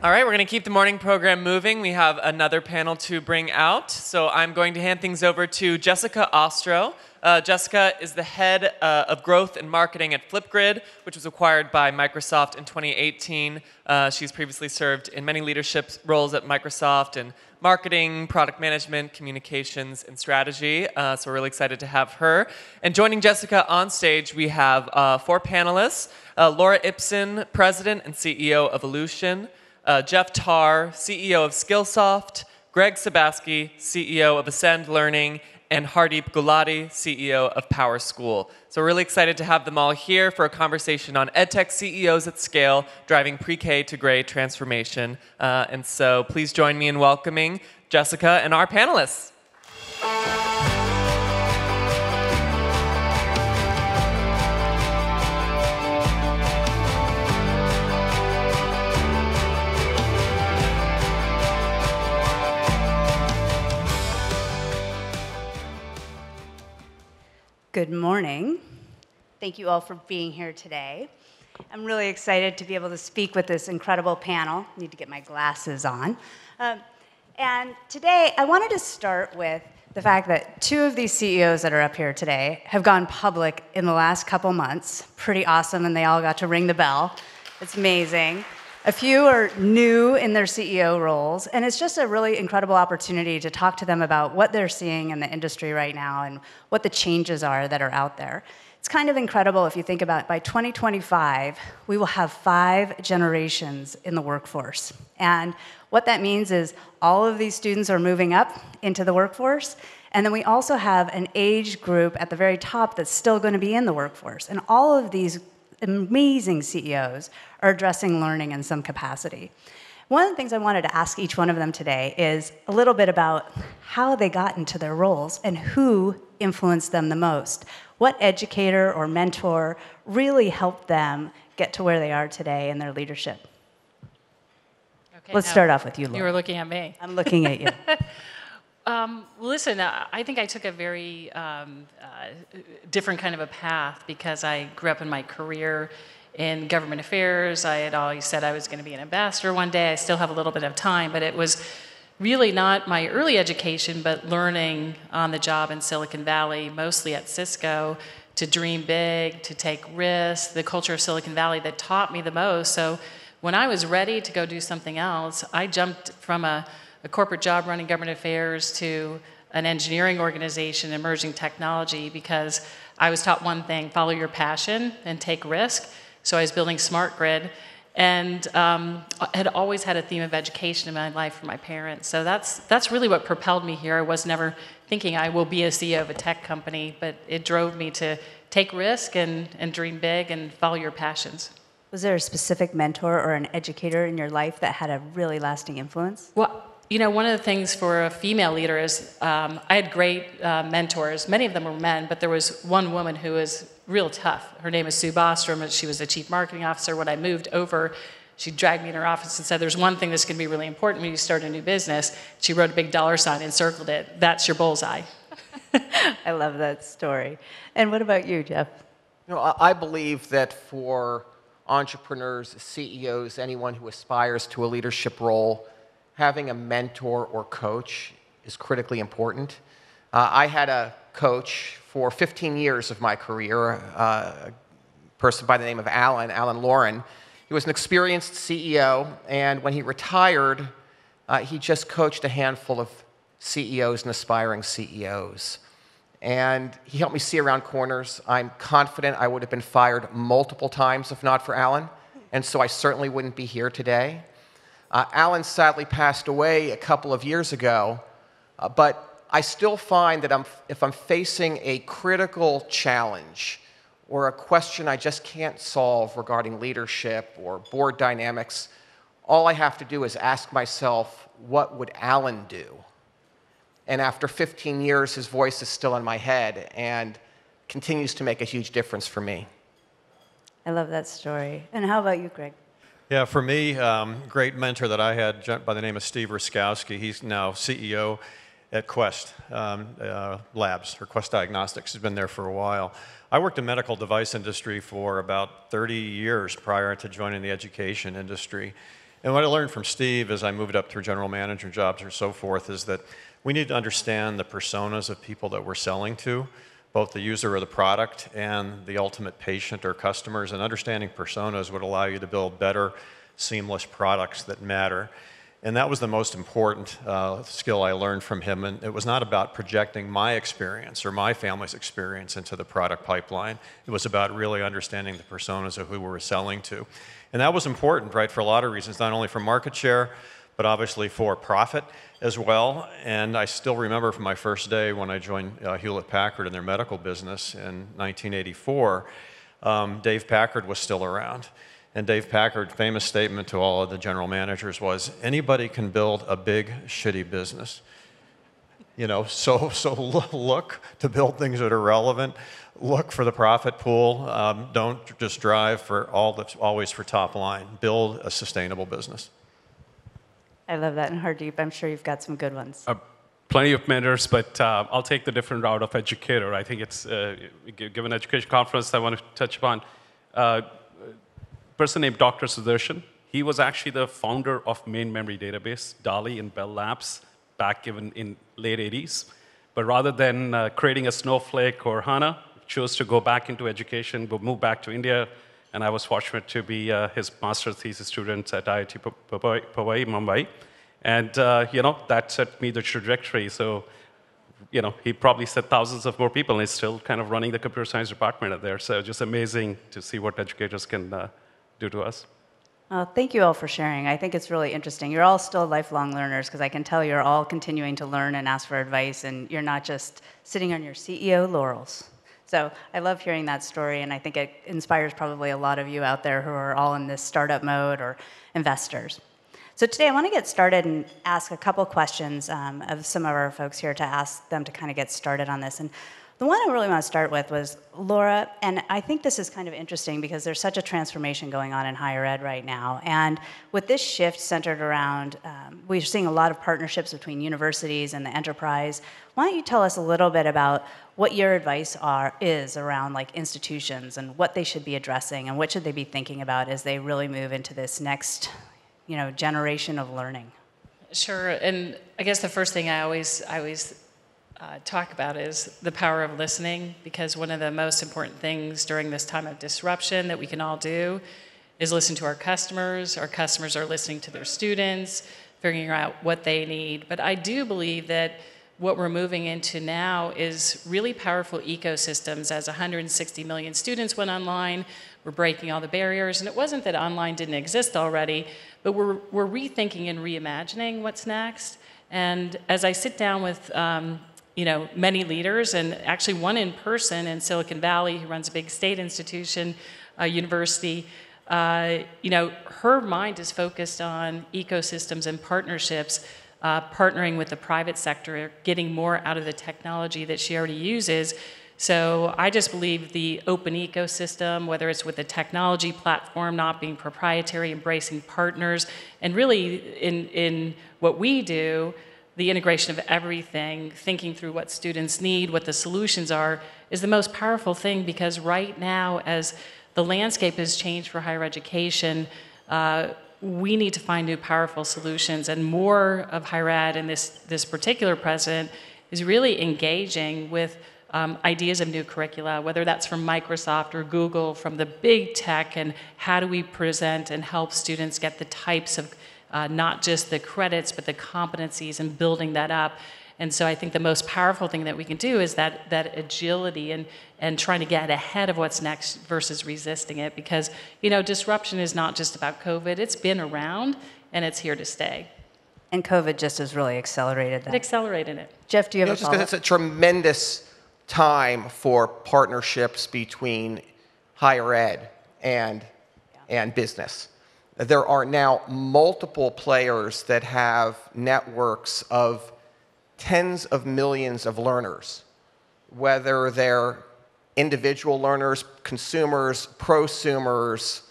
All right, we're going to keep the morning program moving. We have another panel to bring out. So I'm going to hand things over to Jessica Ostro. Jessica is the head of growth and marketing at Flipgrid, which was acquired by Microsoft in 2018. She's previously served in many leadership roles at Microsoft in marketing, product management, communications, and strategy. So we're really excited to have her. And joining Jessica on stage, we have 4 panelists. Laura Ipsen, President and CEO of Ellucian. Jeff Tarr, CEO of Skillsoft. Greg Sebasky, CEO of Ascend Learning. And Hardeep Gulati, CEO of PowerSchool. So we're really excited to have them all here for a conversation on EdTech CEOs at scale, driving pre-K to grade transformation. And so please join me in welcoming Jessica and our panelists. Good morning. Thank you all for being here today. I'm really excited to be able to speak with this incredible panel. I need to get my glasses on. And today, I wanted to start with the fact that 2 of these CEOs that are up here today have gone public in the last couple months. Pretty awesome, and they all got to ring the bell. It's amazing. A few are new in their CEO roles, and it's just a really incredible opportunity to talk to them about what they're seeing in the industry right now and what the changes are that are out there. It's kind of incredible if you think about by 2025, we will have 5 generations in the workforce. And what that means is all of these students are moving up into the workforce, and then we also have an age group at the very top that's still going to be in the workforce. And all of these amazing CEOs are addressing learning in some capacity. One of the things I wanted to ask each one of them today is a little bit about how they got into their roles and who influenced them the most. What educator or mentor really helped them get to where they are today in their leadership? Okay, Let's start off with you, Laura. You were looking at me. I'm looking at you. Listen, I think I took a very different kind of a path because I grew up in my career in government affairs. I had always said I was going to be an ambassador one day. I still have a little bit of time, but it was really not my early education, but learning on the job in Silicon Valley, mostly at Cisco, to dream big, to take risks, the culture of Silicon Valley that taught me the most. So when I was ready to go do something else, I jumped from a corporate job running government affairs to an engineering organization, emerging technology, because I was taught one thing: follow your passion and take risk. So I was building smart grid, and had always had a theme of education in my life from my parents. So that's really what propelled me here. I was never thinking I will be a CEO of a tech company, but it drove me to take risk and dream big and follow your passions. Was there a specific mentor or an educator in your life that had a really lasting influence? Well, you know, one of the things for a female leader is I had great mentors. Many of them were men, but there was one woman who was real tough. Her name is Sebasky. She was the chief marketing officer. When I moved over, she dragged me in her office and said, there's one thing that's going to be really important when you start a new business. She wrote a big $sign and circled it. That's your bullseye. I love that story. And what about you, Jeff? You know, I believe that for entrepreneurs, CEOs, anyone who aspires to a leadership role, having a mentor or coach is critically important. I had a coach for 15 years of my career, a person by the name of Alan Lauren. He was an experienced CEO, and when he retired, he just coached a handful of CEOs and aspiring CEOs. And he helped me see around corners. I'm confident I would have been fired multiple times if not for Alan, and so I certainly wouldn't be here today. Alan sadly passed away a couple of years ago, but I still find that if I'm facing a critical challenge or a question I just can't solve regarding leadership or board dynamics, all I have to do is ask myself, what would Alan do? And after 15 years, his voice is still in my head and continues to make a huge difference for me. I love that story. And how about you, Greg? Yeah, for me, great mentor that I had by the name of Steve Ruskowski. He's now CEO at Quest Labs, or Quest Diagnostics. He's been there for a while. I worked in the medical device industry for about 30 years prior to joining the education industry. And what I learned from Steve as I moved up through general manager jobs or so forth is that we need to understand the personas of people that we're selling to, both the user of the product and the ultimate patient or customers. And understanding personas would allow you to build better, seamless products that matter. And that was the most important skill I learned from him. And it was not about projecting my experience or my family's experience into the product pipeline. It was about really understanding the personas of who we were selling to. And that was important, right, for a lot of reasons, not only for market share, but obviously for profit as well. And I still remember from my first day when I joined Hewlett-Packard in their medical business in 1984, Dave Packard was still around. And Dave Packard's famous statement to all of the general managers was, anybody can build a big, shitty business. You know, so look to build things that are relevant. Look for the profit pool. Don't just drive for always for top line. Build a sustainable business. I love that. And Hardeep, I'm sure you've got some good ones. Plenty of mentors, but I'll take the different route of educator. I think it's, given education conference, I want to touch upon person named Dr. Sudarshan. He was actually the founder of main memory database, DALI in Bell Labs, back even in late 80s. But rather than creating a Snowflake or HANA, chose to go back into education, move back to India, and I was fortunate to be his master's thesis student at IIT Powai, Mumbai. And, you know, that set me the trajectory. So, you know, he probably set thousands of more people, and he's still kind of running the computer science department out there. So just amazing to see what educators can do to us. Thank you all for sharing. I think it's really interesting. You're all still lifelong learners, because I can tell you're all continuing to learn and ask for advice, and you're not just sitting on your CEO laurels. So I love hearing that story, and I think it inspires probably a lot of you out there who are all in this startup mode or investors. So today I want to get started and ask a couple questions of some of our folks here to ask them to kind of get started on this. And the one I really want to start with was Laura, and I think this is kind of interesting because there's such a transformation going on in higher ed right now. And with this shift centered around, we're seeing a lot of partnerships between universities and the enterprise. Why don't you tell us a little bit about what your advice is around like institutions and what they should be addressing and what should they be thinking about as they really move into this next, generation of learning? Sure, and I guess the first thing I always talk about is the power of listening, because one of the most important things during this time of disruption that we can all do is listen to our customers. Our customers are listening to their students, figuring out what they need. But I do believe that what we're moving into now is really powerful ecosystems. As 160 million students went online, we're breaking all the barriers. And it wasn't that online didn't exist already, but we're rethinking and reimagining what's next. And as I sit down with many leaders, and actually one in person in Silicon Valley who runs a big state institution, university, her mind is focused on ecosystems and partnerships, partnering with the private sector, getting more out of the technology that she already uses. So I just believe the open ecosystem, whether it's with the technology platform not being proprietary, embracing partners, and really in what we do, the integration of everything, thinking through what students need, what the solutions are, is the most powerful thing, because right now, as the landscape has changed for higher education, we need to find new powerful solutions, and more of higher ed, and this particular president is really engaging with ideas of new curricula, whether that's from Microsoft or Google, from the big tech, and how do we present and help students get the types of not just the credits, but the competencies, and building that up. And so I think the most powerful thing that we can do is that agility and trying to get ahead of what's next versus resisting it, because disruption is not just about COVID. It's been around and it's here to stay. And COVID just has really accelerated that. It accelerated it. Jeff, do you have a just follow-up? because it's a tremendous time for partnerships between higher ed and business. There are now multiple players that have networks of tens of millions of learners, whether they're individual learners, consumers, prosumers,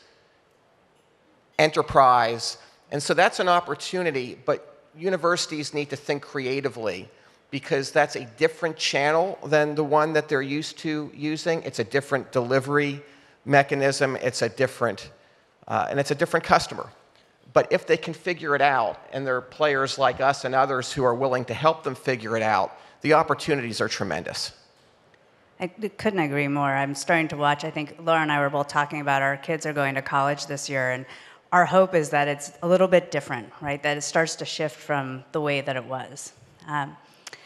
enterprise. And so that's an opportunity, but universities need to think creatively, because that's a different channel than the one that they're used to using. It's a different delivery mechanism. It's a different, and it's a different customer. But if they can figure it out, and there are players like us and others who are willing to help them figure it out, the opportunities are tremendous. I couldn't agree more. I'm starting to watch, I think Laura and I were both talking about our kids are going to college this year, and our hope is that it's a little bit different, right? That it starts to shift from the way that it was.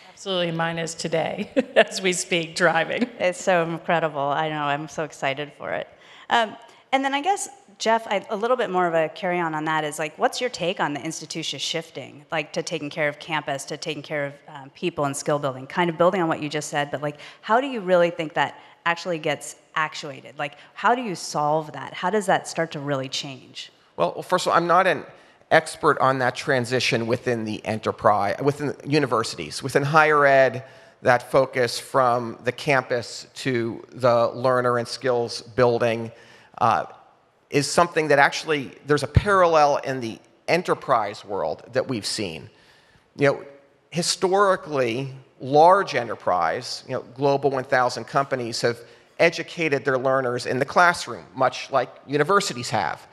Absolutely, mine is today, as we speak, driving. It's so incredible. I know, I'm so excited for it. And then I guess, Jeff, a little bit more of a carry-on that is, like, what's your take on the institution shifting, like, to taking care of campus, to taking care of people and skill building, kind of building on what you just said, but, like, how do you really think that actually gets actuated? Like, how do you solve that? How does that start to really change? Well, first of all, I'm not an expert on that transition within the enterprise, within universities. Within higher ed, that focus from the campus to the learner and skills building is something that actually, there's a parallel in the enterprise world that we've seen. You know, historically, large enterprise, you know, Global 1000 companies have educated their learners in the classroom, much like universities have.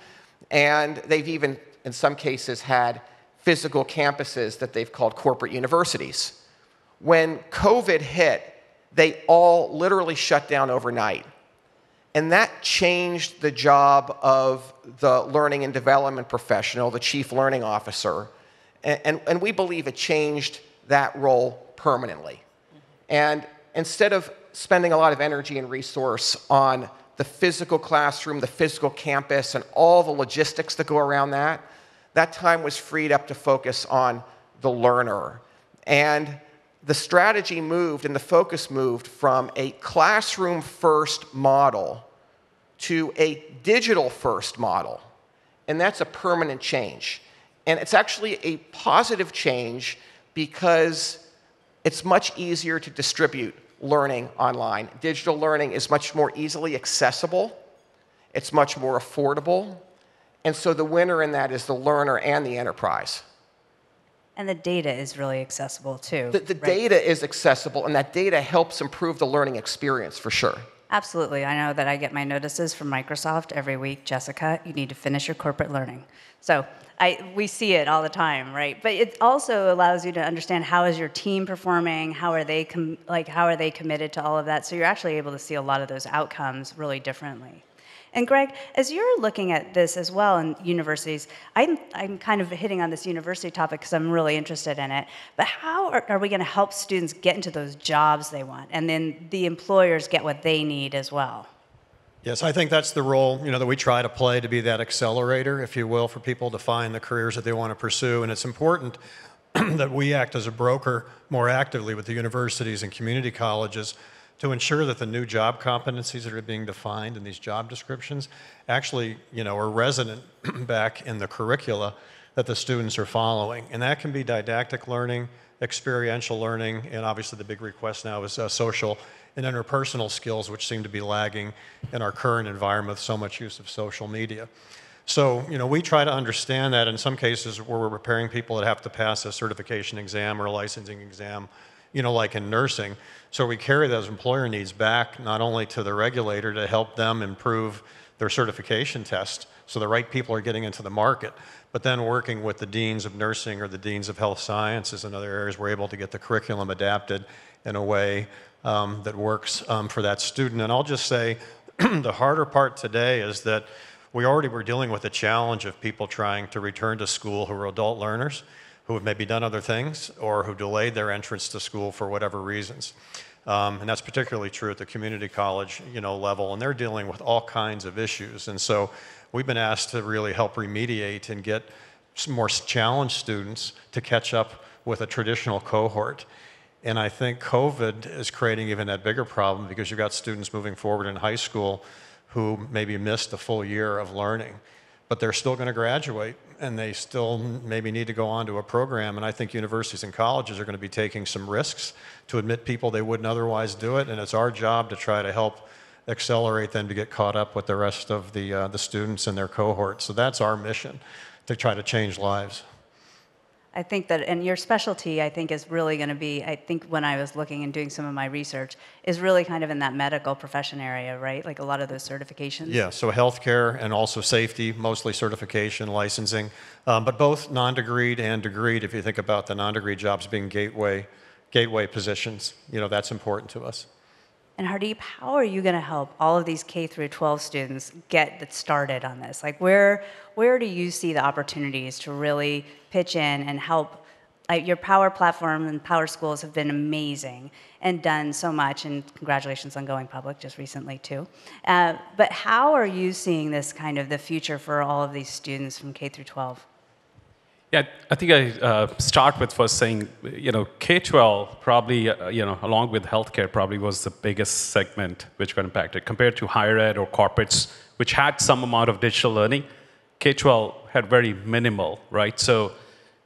And they've even, in some cases, had physical campuses that they've called corporate universities. When COVID hit, they all literally shut down overnight. And that changed the job of the learning and development professional, the chief learning officer. And we believe it changed that role permanently. And instead of spending a lot of energy and resource on the physical classroom, the physical campus, and all the logistics that go around that, that time was freed up to focus on the learner. And the strategy moved and the focus moved from a classroom-first model to a digital-first model. And that's a permanent change. And it's actually a positive change because it's much easier to distribute learning online. Digital learning is much more easily accessible. It's much more affordable. And so the winner in that is the learner and the enterprise. And the data is really accessible too. The data is accessible, and that data helps improve the learning experience for sure. Absolutely. I know that I get my notices from Microsoft every week. Jessica, you need to finish your corporate learning. So we see it all the time, right? But it also allows you to understand how is your team performing, how are they committed to all of that. So you're actually able to see a lot of those outcomes really differently. And Greg, as you're looking at this as well in universities, I'm kind of hitting on this university topic because I'm really interested in it, but how are we going to help students get into those jobs they want, and then the employers get what they need as well? Yes, I think that's the role, that we try to play, to be that accelerator, if you will, for people to find the careers that they want to pursue. And it's important that we act as a broker more actively with the universities and community colleges to ensure that the new job competencies that are being defined in these job descriptions actually, are resonant back in the curricula that the students are following. And that can be didactic learning, experiential learning, and obviously the big request now is social and interpersonal skills, which seem to be lagging in our current environment with so much use of social media. So, we try to understand that in some cases where we're preparing people that have to pass a certification exam or a licensing exam, like in nursing. So we carry those employer needs back not only to the regulator to help them improve their certification test so the right people are getting into the market, but then working with the deans of nursing or the deans of health sciences and other areas, we're able to get the curriculum adapted in a way that works for that student. And I'll just say the harder part today is that we already were dealing with the challenge of people trying to return to school who are adult learners, who have maybe done other things or who delayed their entrance to school for whatever reasons. And that's particularly true at the community college level, and they're dealing with all kinds of issues. And so we've been asked to really help remediate and get some more challenged students to catch up with a traditional cohort. And I think COVID is creating even that bigger problem because you've got students moving forward in high school who maybe missed a full year of learning, but they're still going to graduate and they still maybe need to go on to a program. And I think universities and colleges are going to be taking some risks to admit people they wouldn't otherwise do it. And it's our job to try to help accelerate them to get caught up with the rest of the students in their cohort. So that's our mission, to try to change lives. I think that, and your specialty, I think, is really going to be, I think when I was looking and doing some of my research, is really kind of in that medical profession area, right? Like a lot of those certifications. Yeah, so healthcare and also safety, mostly certification, licensing, but both non-degreed and degreed, if you think about the non-degreed jobs being gateway positions, that's important to us. And Hardeep, how are you going to help all of these K through 12 students get started on this? Like, where do you see the opportunities to really pitch in and help? Your Power platform and PowerSchools have been amazing and done so much, and congratulations on going public just recently too. But how are you seeing this kind of the future for all of these students from K through 12? Yeah, I think I start with first saying, K-12 probably, along with healthcare, probably was the biggest segment which got impacted. Compared to higher ed or corporates, which had some amount of digital learning, K-12 had very minimal, right? So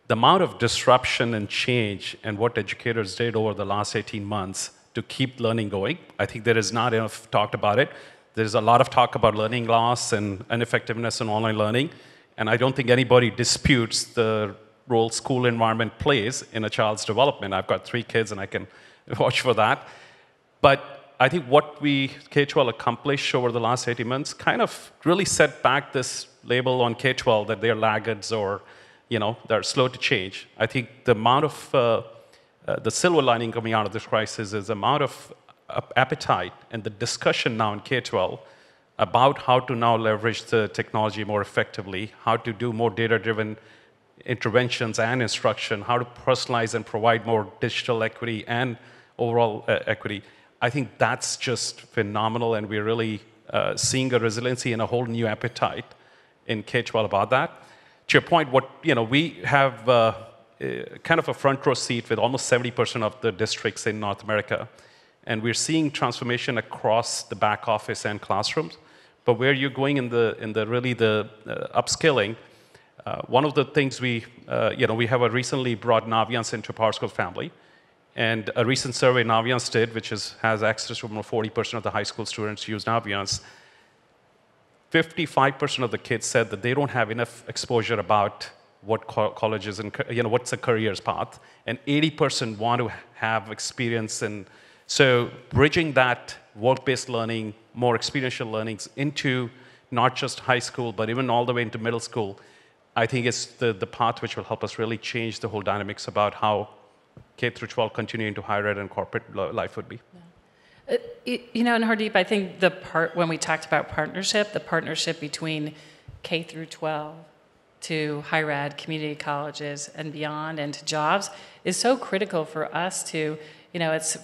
the amount of disruption and change and what educators did over the last 18 months to keep learning going, I think there is not enough talked about it. There's a lot of talk about learning loss and ineffectiveness in online learning. And I don't think anybody disputes the role school environment plays in a child's development. I've got 3 kids and I can vouch for that. But I think what we, K-12, accomplished over the last 18 months kind of really set back this label on K-12 that they're laggards or, they're slow to change. I think the amount of, the silver lining coming out of this crisis is the amount of appetite and the discussion now in K-12 about how to now leverage the technology more effectively, how to do more data-driven interventions and instruction, how to personalize and provide more digital equity and overall equity. I think that's just phenomenal, and we're really seeing a resiliency and a whole new appetite in K-12 about that. To your point, we have kind of a front row seat with almost 70% of the districts in North America. And we're seeing transformation across the back office and classrooms. But where you're going in the upskilling, one of the things we have recently brought Naviance into PowerSchool family. And a recent survey Naviance did, which has access to over 40% of the high school students use Naviance, 55% of the kids said that they don't have enough exposure about what colleges and what's a career's path, and 80% want to have experience. And so bridging that work-based learning, more experiential learnings into not just high school, but even all the way into middle school, I think is the path which will help us really change the whole dynamics about how K through 12 continuing to higher ed and corporate life would be. Yeah. And Hardeep, I think when we talked about partnership, the partnership between K through 12 to higher ed, community colleges, and beyond, and to jobs, is so critical for us to,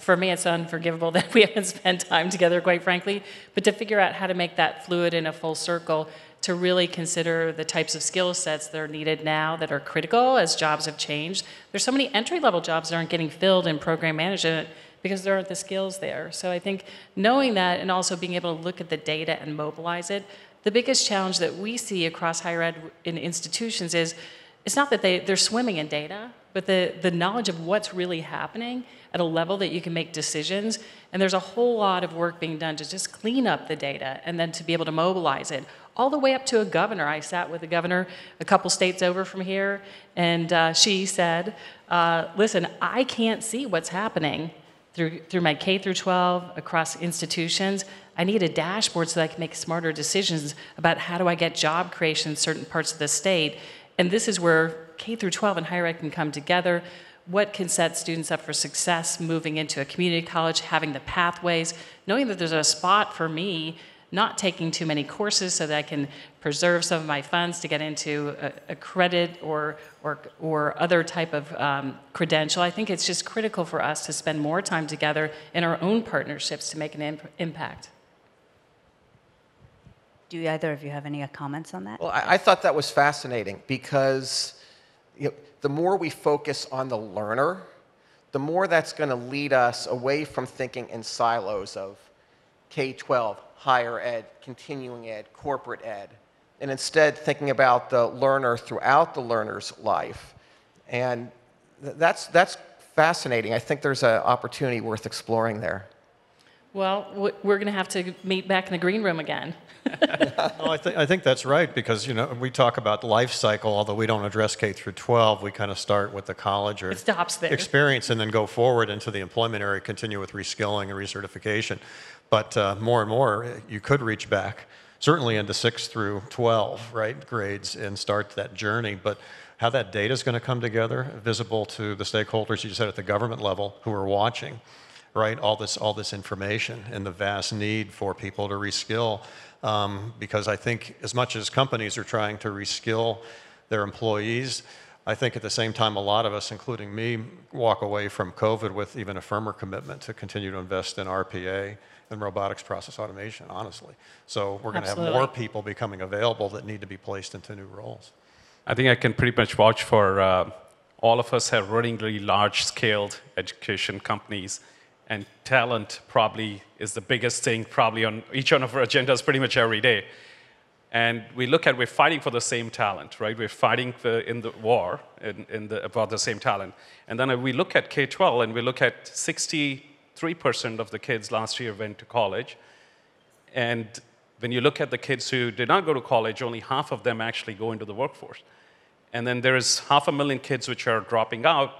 for me, it's unforgivable that we haven't spent time together, quite frankly, but to figure out how to make that fluid in a full circle, to really consider the types of skill sets that are needed now that are critical as jobs have changed. There's so many entry-level jobs that aren't getting filled in program management because there aren't the skills there. So I think knowing that and also being able to look at the data and mobilize it, the biggest challenge that we see across higher ed in institutions is it's not that they're swimming in data, but the knowledge of what's really happening at a level that you can make decisions. And there's a whole lot of work being done to just clean up the data and then to be able to mobilize it all the way up to a governor. I sat with a governor a couple states over from here, and she said, listen, I can't see what's happening through my K through 12 across institutions. I need a dashboard so that I can make smarter decisions about how do I get job creation in certain parts of the state. And this is where K through 12 and higher ed can come together. What can set students up for success moving into a community college, having the pathways, knowing that there's a spot for me, not taking too many courses so that I can preserve some of my funds to get into a credit or other type of credential. I think it's just critical for us to spend more time together in our own partnerships to make an impact. Do either of you have any comments on that? Well, I thought that was fascinating because the more we focus on the learner, the more that's going to lead us away from thinking in silos of K-12, higher ed, continuing ed, corporate ed, and instead thinking about the learner throughout the learner's life. And that's fascinating. I think there's an opportunity worth exploring there. Well, we're going to have to meet back in the green room again. No, I think that's right, because we talk about life cycle, although we don't address K through 12. We kind of start with the college or It stops there. experience and then go forward into the employment area, continue with reskilling and recertification. But more and more, you could reach back, certainly into 6 through 12, right, grades, and start that journey. But how that data is going to come together, visible to the stakeholders, you said at the government level, who are watching, right, all this information and the vast need for people to reskill. Because I think as much as companies are trying to reskill their employees, I think at the same time a lot of us, including me, walk away from COVID with even a firmer commitment to continue to invest in RPA and robotics process automation, honestly. So we're going to have more people becoming available that need to be placed into new roles. I think I can pretty much vouch for all of us have really large-scaled education companies, and talent probably is the biggest thing probably on each one of our agendas pretty much every day. And we're fighting for the same talent, right? We're fighting in the war about the same talent. And then we look at K-12 and we look at 63% of the kids last year went to college. And when you look at the kids who did not go to college, only half of them actually go into the workforce. And then there is 500,000 kids which are dropping out,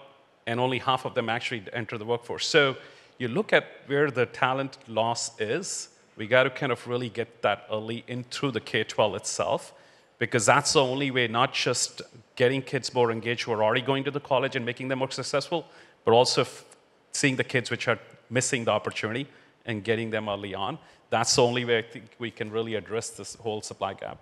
and only half of them actually enter the workforce. So you look at where the talent loss is, we got to kind of really get that early in through the K-12 itself, because that's the only way, not just getting kids more engaged who are already going to the college and making them more successful, but also seeing the kids which are missing the opportunity and getting them early on. That's the only way I think we can really address this whole supply gap.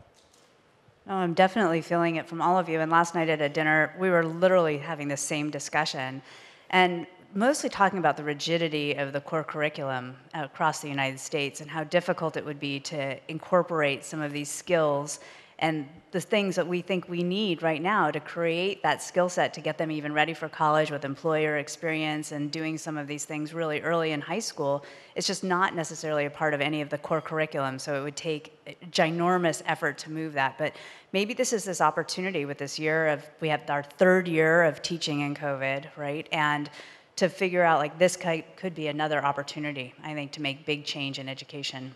No, I'm definitely feeling it from all of you. And last night at a dinner, we were literally having the same discussion, and mostly talking about the rigidity of the core curriculum across the United States and how difficult it would be to incorporate some of these skills and the things that we think we need right now to create that skill set to get them even ready for college with employer experience and doing some of these things really early in high school. It's just not necessarily a part of any of the core curriculum, so it would take a ginormous effort to move that. But maybe this is this opportunity with this year of, we have our 3rd year of teaching in COVID, right? And to figure out, like, this could be another opportunity, I think, to make big change in education.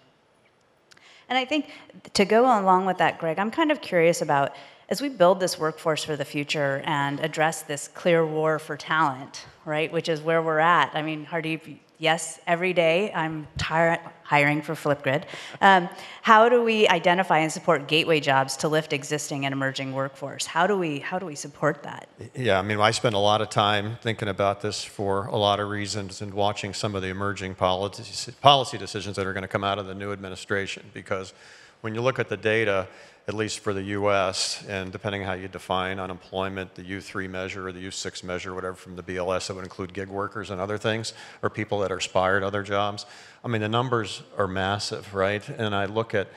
And I think to go along with that, Greg, I'm kind of curious about, as we build this workforce for the future and address this clear war for talent, right, which is where we're at. I mean, Hardeep, yes, every day I'm hiring for Flipgrid. How do we identify and support gateway jobs to lift existing and emerging workforce? How do we support that? Yeah, I mean, I spend a lot of time thinking about this for a lot of reasons and watching some of the emerging policy decisions that are going to come out of the new administration, because when you look at the data, at least for the U.S., and depending how you define unemployment, the U3 measure or the U6 measure, whatever from the BLS, that would include gig workers and other things, or people that are aspired other jobs. I mean, the numbers are massive, right? And I look at,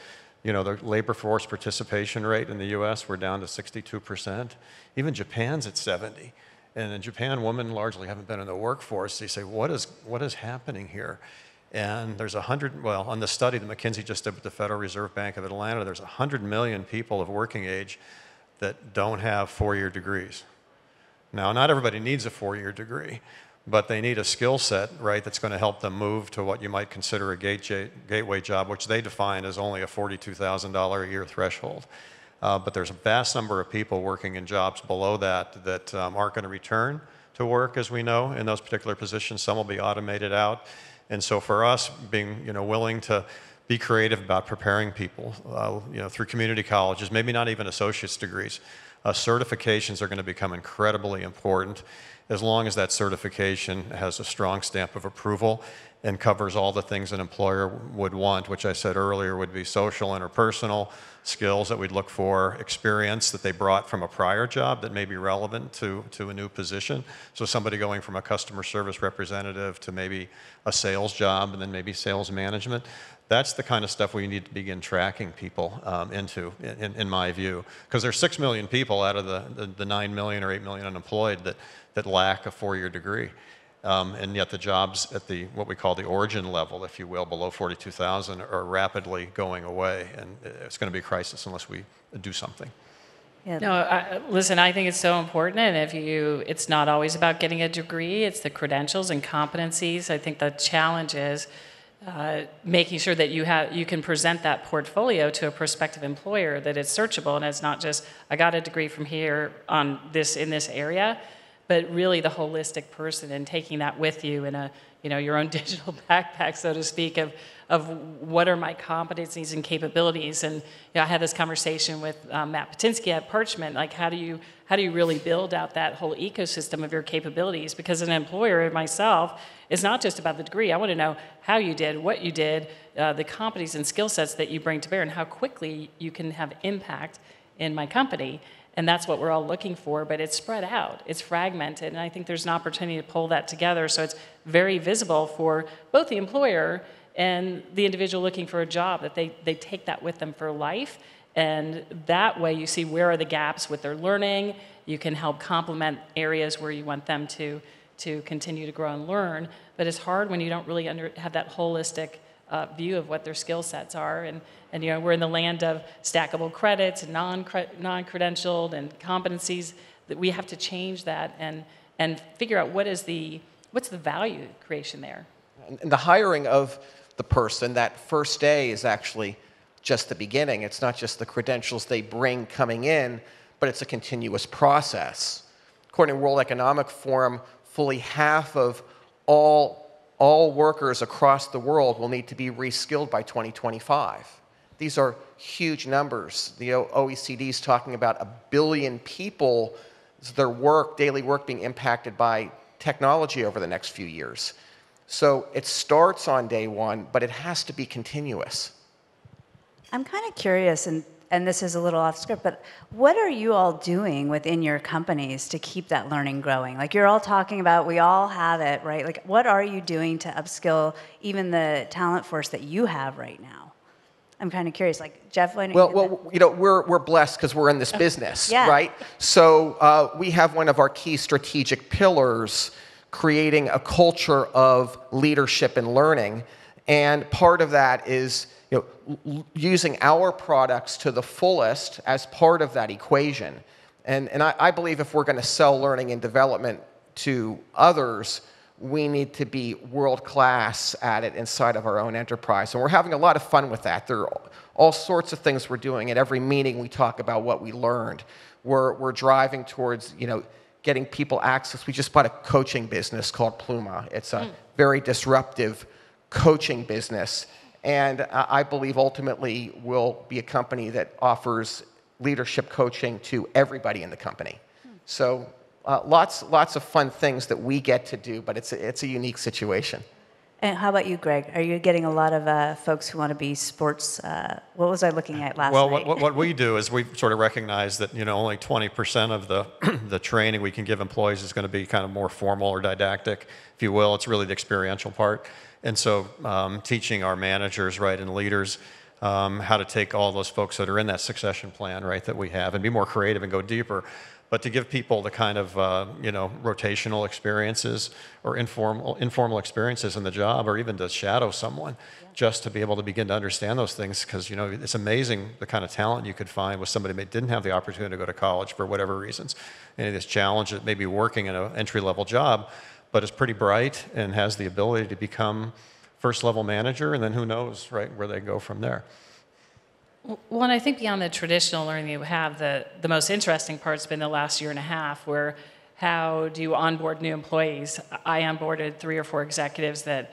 the labor force participation rate in the U.S., we're down to 62%. Even Japan's at 70%. And in Japan, women largely haven't been in the workforce. They say, what is happening here? And there's on the study that McKinsey just did with the Federal Reserve Bank of Atlanta, there's 100 million people of working age that don't have 4-year degrees. Now, not everybody needs a 4-year degree, but they need a skill set, right, that's going to help them move to what you might consider a gateway job, which they define as only a $42,000 a year threshold. But there's a vast number of people working in jobs below that aren't going to return to work, as we know, in those particular positions. Some will be automated out. And so for us, being willing to be creative about preparing people through community colleges, maybe not even associate's degrees, certifications are going to become incredibly important, as long as that certification has a strong stamp of approval and covers all the things an employer would want, which I said earlier would be social, interpersonal skills that we'd look for, experience that they brought from a prior job that may be relevant to a new position. So somebody going from a customer service representative to maybe a sales job and then maybe sales management. That's the kind of stuff we need to begin tracking people into, in my view. Because there's 6 million people out of the 9 million or 8 million unemployed that lack a 4-year degree. And yet the jobs at what we call the origin level, if you will, below 42,000 are rapidly going away. And it's going to be a crisis unless we do something. Yeah. No, listen, I think it's so important. And it's not always about getting a degree. It's the credentials and competencies. I think the challenge is making sure that you can present that portfolio to a prospective employer, that it's searchable and it's not just I got a degree from here on this in this area, but really the holistic person and taking that with you in a your own digital backpack, so to speak, of what are my competencies and capabilities. And I had this conversation with Matt Patinsky at Parchment, like how do you really build out that whole ecosystem of your capabilities? Because an employer, myself, it's not just about the degree. I want to know how you did, what you did, the competencies and skill sets that you bring to bear, and how quickly you can have impact in my company. And that's what we're all looking for, but it's spread out, it's fragmented, and I think there's an opportunity to pull that together so it's very visible for both the employer and the individual looking for a job, that they take that with them for life, and that way you see where are the gaps with their learning, you can help complement areas where you want them to continue to grow and learn, but it's hard when you don't really have that holistic view of what their skill sets are, and we're in the land of stackable credits and non-credentialed and competencies, that we have to change that and figure out what's the value creation there. And the hiring of the person, that first day is actually just the beginning. It's not just the credentials they bring coming in, but it's a continuous process. According to World Economic Forum, fully half of all workers across the world will need to be reskilled by 2025. These are huge numbers. The OECD is talking about 1 billion people, their daily work being impacted by technology over the next few years. So it starts on day one, but it has to be continuous. I'm kind of curious, and this is a little off script, but what are you all doing within your companies to keep that learning growing? Like you're all talking about, we all have it, right? Like what are you doing to upskill even the talent force that you have right now? I'm kind of curious. Like Jeff, why don't we're blessed because we're in this business, yeah. right? So we have one of our key strategic pillars, creating a culture of leadership and learning, and part of that is using our products to the fullest as part of that equation. And I believe if we're going to sell learning and development to others, we need to be world-class at it inside of our own enterprise. And we're having a lot of fun with that. There are all sorts of things we're doing. At every meeting, we talk about what we learned. We're driving towards, getting people access. We just bought a coaching business called Pluma. It's a very disruptive coaching business. And I believe ultimately we'll be a company that offers leadership coaching to everybody in the company. So lots of fun things that we get to do, but it's a unique situation. And how about you, Greg? Are you getting a lot of folks who want to be sports? What was I looking at last night? Well, what we do is we sort of recognize that only 20% of the training we can give employees is going to be kind of more formal or didactic, if you will. It's really the experiential part. And so teaching our managers, right, and leaders how to take all those folks that are in that succession plan, right, that we have and be more creative and go deeper. But to give people the kind of rotational experiences or informal experiences in the job, or even to shadow someone, just to be able to begin to understand those things, because it's amazing the kind of talent you could find with somebody that didn't have the opportunity to go to college for whatever reasons, and this challenge that may be working in an entry-level job, but is pretty bright and has the ability to become first-level manager, and then who knows, right, where they go from there. Well, and I think beyond the traditional learning that you have, the most interesting part's been the last year and a half, where how do you onboard new employees? I onboarded 3 or 4 executives that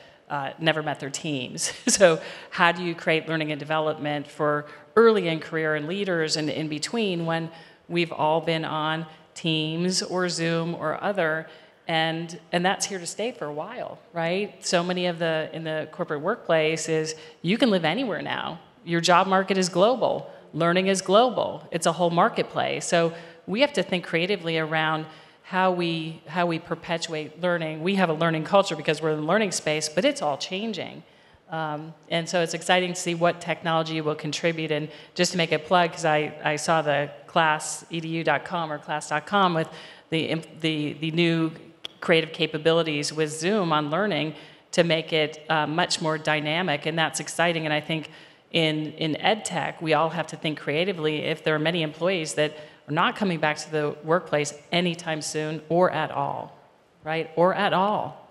never met their teams. So how do you create learning and development for early in career and leaders and in between when we've all been on Teams or Zoom or other, and that's here to stay for a while, right? So many in the corporate workplace is you can live anywhere now. Your job market is global. Learning is global. It's a whole marketplace. So we have to think creatively around how we perpetuate learning. We have a learning culture because we're in the learning space, but it's all changing. And so it's exciting to see what technology will contribute. And just to make a plug, because I saw the class.edu.com or class.com with the new creative capabilities with Zoom on learning to make it much more dynamic, and that's exciting. And I think in EdTech, we all have to think creatively if there are many employees that are not coming back to the workplace anytime soon or at all, right? Or at all.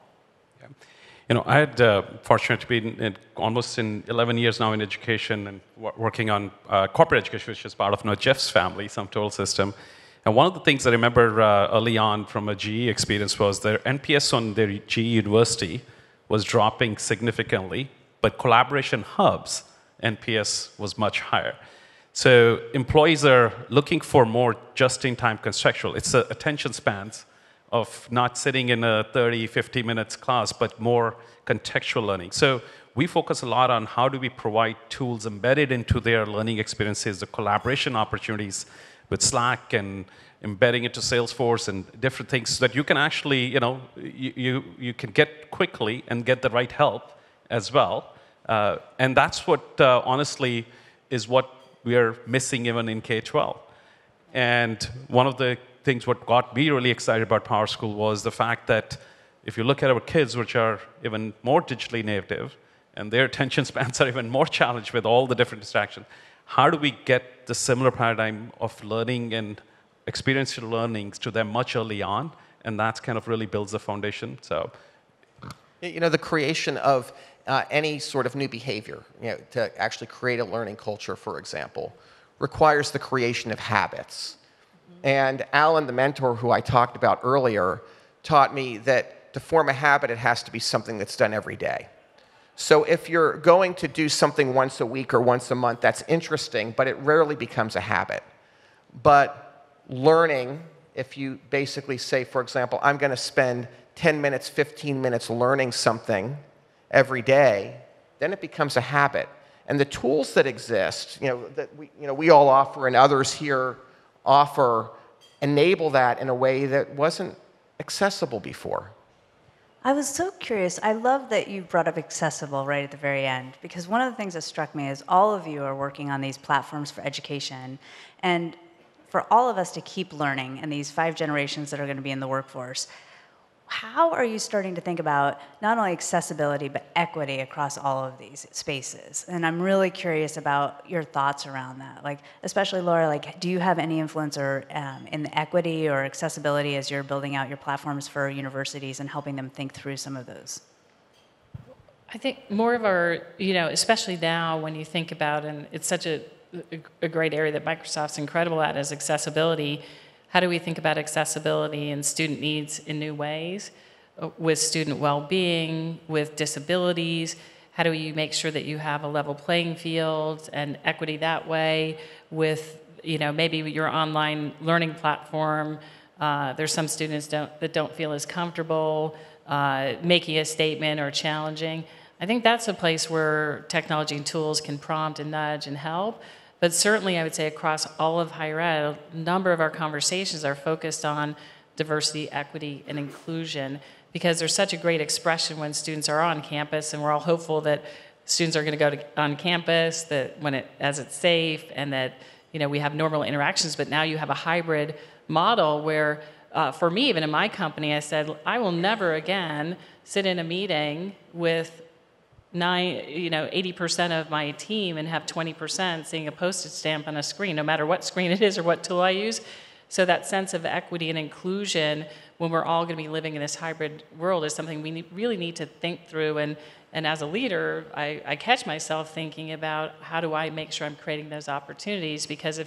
Yeah. I had fortunate to be almost in 11 years now in education and working on corporate education, which is part of Jeff's family, some total system. And one of the things I remember early on from a GE experience was their NPS on their GE university was dropping significantly, but collaboration hubs NPS was much higher. So employees are looking for more just-in-time contextual. It's the attention spans of not sitting in a 30, 50 minutes class, but more contextual learning. So we focus a lot on how do we provide tools embedded into their learning experiences, the collaboration opportunities with Slack and embedding into Salesforce and different things so that you can actually, you can get quickly and get the right help as well. And that's what, honestly, is what we are missing even in K-12. And one of the things what got me really excited about PowerSchool was the fact that if you look at our kids, which are even more digitally native, and their attention spans are even more challenged with all the different distractions, how do we get the similar paradigm of learning and experiential learnings to them much early on? And that kind of really builds the foundation. So, the creation of any sort of new behavior, to actually create a learning culture, for example, requires the creation of habits. And Alan, the mentor who I talked about earlier, taught me that to form a habit, it has to be something that's done every day. So if you're going to do something once a week or once a month, that's interesting, but it rarely becomes a habit. But learning, if you basically say, for example, I'm going to spend 10 minutes, 15 minutes learning something every day, then it becomes a habit. And the tools that exist, that we all offer and others here offer, enable that in a way that wasn't accessible before. I was so curious. I love that you brought up accessible right at the very end, because one of the things that struck me is all of you are working on these platforms for education, and for all of us to keep learning in these 5 generations that are going to be in the workforce. How are you starting to think about not only accessibility, but equity across all of these spaces? And I'm really curious about your thoughts around that. Like, especially Laura, do you have any influence in the equity or accessibility as you're building out your platforms for universities and helping them think through some of those? I think more of our, especially now when you think about, and it's such a great area that Microsoft's incredible at, is accessibility. How do we think about accessibility and student needs in new ways with student well-being, with disabilities? How do you make sure that you have a level playing field and equity that way with, maybe your online learning platform? There's some students that don't feel as comfortable making a statement or challenging. I think that's a place where technology and tools can prompt and nudge and help. But certainly, I would say across all of higher ed, a number of our conversations are focused on diversity, equity, and inclusion, because there's such a great expression when students are on campus, and we're all hopeful that students are going to go on campus, that as it's safe, and that we have normal interactions. But now you have a hybrid model where, for me, even in my company, I said I will never again sit in a meeting with 80% of my team and have 20% seeing a postage stamp on a screen, no matter what screen it is or what tool I use. So that sense of equity and inclusion, when we're all going to be living in this hybrid world, is something we really need to think through. And as a leader, I catch myself thinking about how do I make sure I'm creating those opportunities, because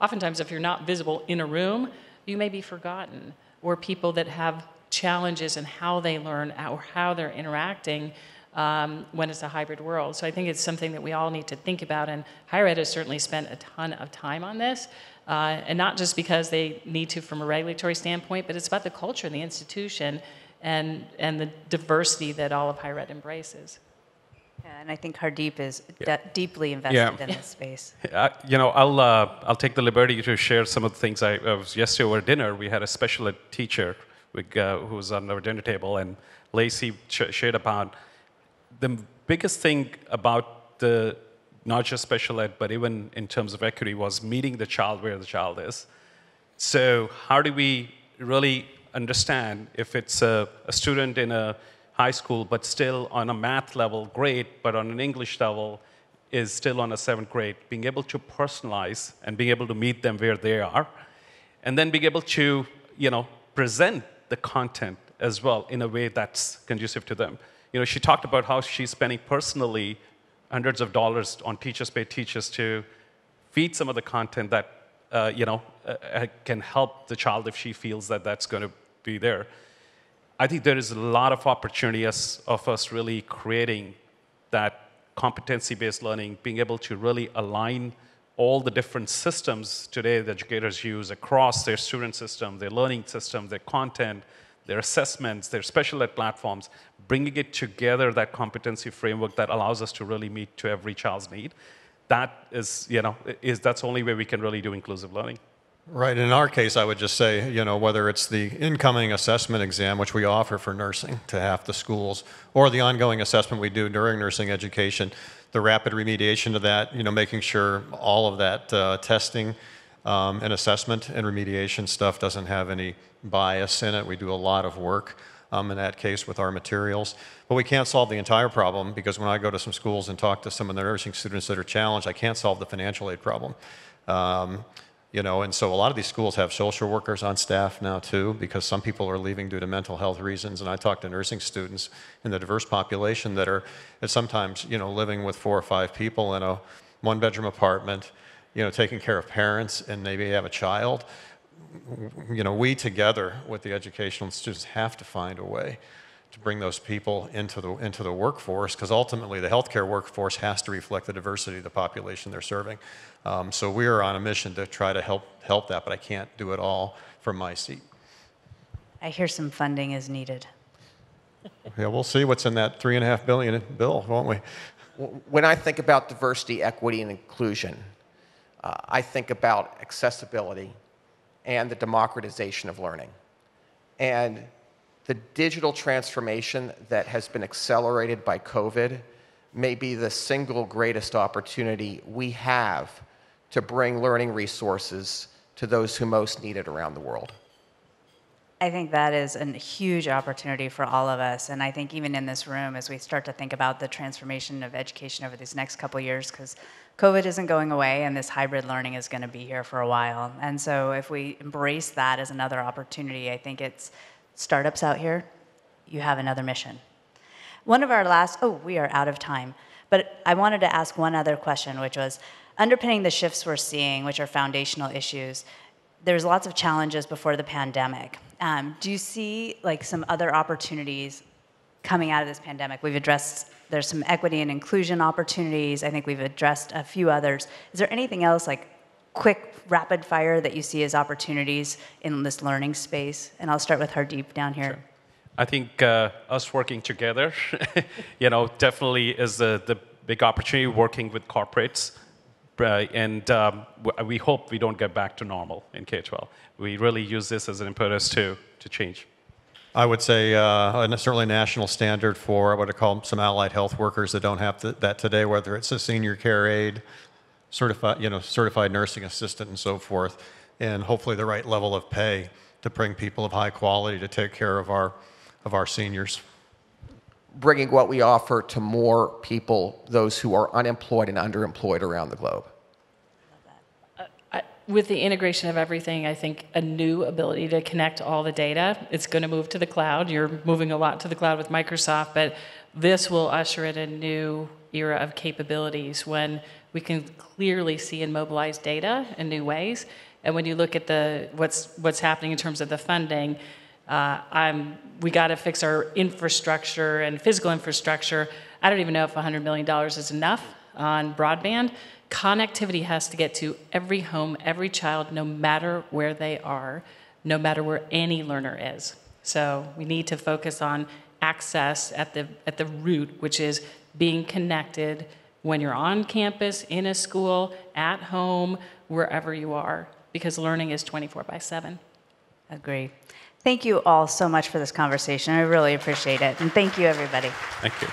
oftentimes if you're not visible in a room, you may be forgotten, or people that have challenges in how they learn or how they're interacting when it's a hybrid world. So I think it's something that we all need to think about, and higher ed has certainly spent a ton of time on this, and not just because they need to from a regulatory standpoint, but it's about the culture and the institution and the diversity that all of higher ed embraces. Yeah, and I think Hardeep is deeply invested in this space. I'll take the liberty to share some of the things. I was yesterday over dinner. We had a special ed teacher who was on our dinner table, and Lacey shared about the biggest thing about not just special ed, but even in terms of equity, was meeting the child where the child is. So how do we really understand if it's a student in a high school, but still on a math level, great, but on an English level is still on a 7th grade, being able to personalize and being able to meet them where they are, and then being able to, present the content as well in a way that's conducive to them. She talked about how she's spending personally hundreds of dollars on teachers pay teachers to feed some of the content that can help the child if she feels that that's going to be there. I think there is a lot of opportunity of us really creating that competency-based learning, being able to really align all the different systems today that educators use across their student system, their learning system, their content, their assessments, their special ed platforms, bringing it together, that competency framework that allows us to really meet to every child's need. That is, that's the only way we can really do inclusive learning. Right. In our case, I would just say, whether it's the incoming assessment exam, which we offer for nursing to half the schools, or the ongoing assessment we do during nursing education, the rapid remediation of that, making sure all of that testing and assessment and remediation stuff doesn't have any bias in it. We do a lot of work in that case with our materials. But we can't solve the entire problem, because when I go to some schools and talk to some of the nursing students that are challenged, I can't solve the financial aid problem. And so a lot of these schools have social workers on staff now too, because some people are leaving due to mental health reasons. And I talk to nursing students in the diverse population that are sometimes, living with 4 or 5 people in a 1-bedroom apartment, taking care of parents and maybe have a child. We together with the educational institutions have to find a way to bring those people into the workforce, because ultimately the healthcare workforce has to reflect the diversity of the population they're serving. So we are on a mission to try to help that, but I can't do it all from my seat. I hear some funding is needed. Yeah, we'll see what's in that $3.5 billion bill, won't we? When I think about diversity, equity, and inclusion, I think about accessibility and the democratization of learning. And the digital transformation that has been accelerated by COVID may be the single greatest opportunity we have to bring learning resources to those who most need it around the world. I think that is a huge opportunity for all of us. And I think even in this room, as we start to think about the transformation of education over these next couple of years, because COVID isn't going away and this hybrid learning is going to be here for a while. And so if we embrace that as another opportunity, I think it's startups out here, you have another mission. One of our last, we are out of time, but I wanted to ask one other question, which was underpinning the shifts we're seeing, which are foundational issues. There's lots of challenges before the pandemic. Do you see some other opportunities coming out of this pandemic? We've addressed, there's some equity and inclusion opportunities. I think we've addressed a few others. Is there anything else quick, rapid fire that you see as opportunities in this learning space? And I'll start with Hardeep down here. Sure. I think us working together, definitely is the big opportunity, working with corporates. And we hope we don't get back to normal in K-12. We really use this as an impetus to change. I would say certainly a national standard for what I call some allied health workers that don't have that today, whether it's a senior care aide, certified nursing assistant, and so forth, and hopefully the right level of pay to bring people of high quality to take care of our seniors. Bringing what we offer to more people, those who are unemployed and underemployed around the globe. With the integration of everything, I think a new ability to connect all the data. It's going to move to the cloud. You're moving a lot to the cloud with Microsoft, but this will usher in a new era of capabilities when we can clearly see and mobilize data in new ways. And when you look at what's happening in terms of the funding, we got to fix our infrastructure and physical infrastructure. I don't even know if $100 million is enough on broadband. Connectivity has to get to every home, every child, no matter where they are, no matter where any learner is. So we need to focus on access at the root, which is being connected when you're on campus, in a school, at home, wherever you are, because learning is 24/7. Agree. Thank you all so much for this conversation. I really appreciate it. And thank you, everybody. Thank you.